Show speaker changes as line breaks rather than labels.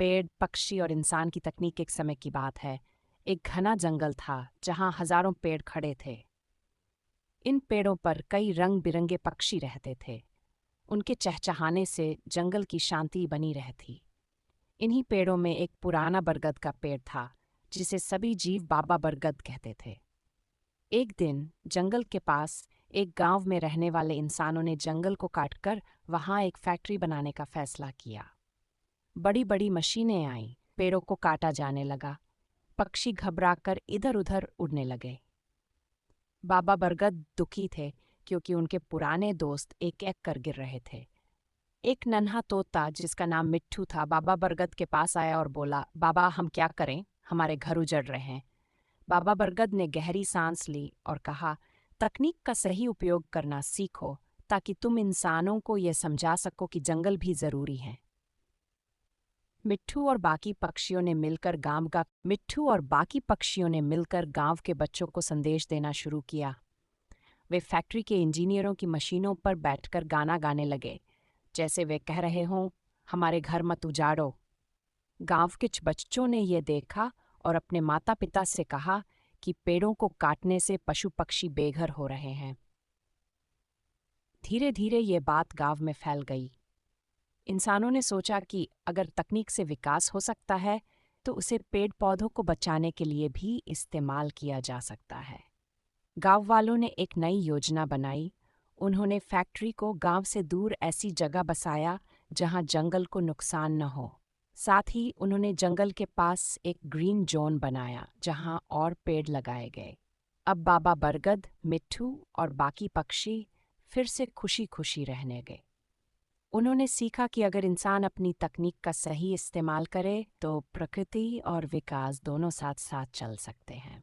पेड़, पक्षी और इंसान की तकनीक एक समय की बात है। एक घना जंगल था जहां हजारों पेड़ खड़े थे। इन पेड़ों पर कई रंग बिरंगे पक्षी रहते थे। उनके चहचहाने से जंगल की शांति बनी रहती। इन्हीं पेड़ों में एक पुराना बरगद का पेड़ था जिसे सभी जीव बाबा बरगद कहते थे। एक दिन जंगल के पास एक गांव में रहने वाले इंसानों ने जंगल को काटकर वहां एक फैक्ट्री बनाने का फैसला किया। बड़ी बड़ी मशीनें आईं, पेड़ों को काटा जाने लगा, पक्षी घबराकर इधर उधर उड़ने लगे। बाबा बरगद दुखी थे क्योंकि उनके पुराने दोस्त एक एक कर गिर रहे थे। एक नन्हा तोता जिसका नाम मिट्ठू था बाबा बरगद के पास आया और बोला, बाबा हम क्या करें, हमारे घर उजड़ रहे हैं। बाबा बरगद ने गहरी सांस ली और कहा, तकनीक का सही उपयोग करना सीखो ताकि तुम इंसानों को यह समझा सको कि जंगल भी जरूरी है। मिट्ठू और बाकी पक्षियों ने मिलकर गांव के बच्चों को संदेश देना शुरू किया। वे फैक्ट्री के इंजीनियरों की मशीनों पर बैठकर गाना गाने लगे, जैसे वे कह रहे हों, हमारे घर मत उजाड़ो। गांव के बच्चों ने यह देखा और अपने माता पिता से कहा कि पेड़ों को काटने से पशु पक्षी बेघर हो रहे हैं। धीरे धीरे ये बात गांव में फैल गई। इंसानों ने सोचा कि अगर तकनीक से विकास हो सकता है तो उसे पेड़ पौधों को बचाने के लिए भी इस्तेमाल किया जा सकता है। गांव वालों ने एक नई योजना बनाई। उन्होंने फैक्ट्री को गांव से दूर ऐसी जगह बसाया जहां जंगल को नुकसान न हो। साथ ही उन्होंने जंगल के पास एक ग्रीन जोन बनाया जहां और पेड़ लगाए गए। अब बाबा बरगद, मिट्ठू और बाकी पक्षी फिर से खुशी खुशी रहने गए। उन्होंने सीखा कि अगर इंसान अपनी तकनीक का सही इस्तेमाल करे तो प्रकृति और विकास दोनों साथ साथ चल सकते हैं।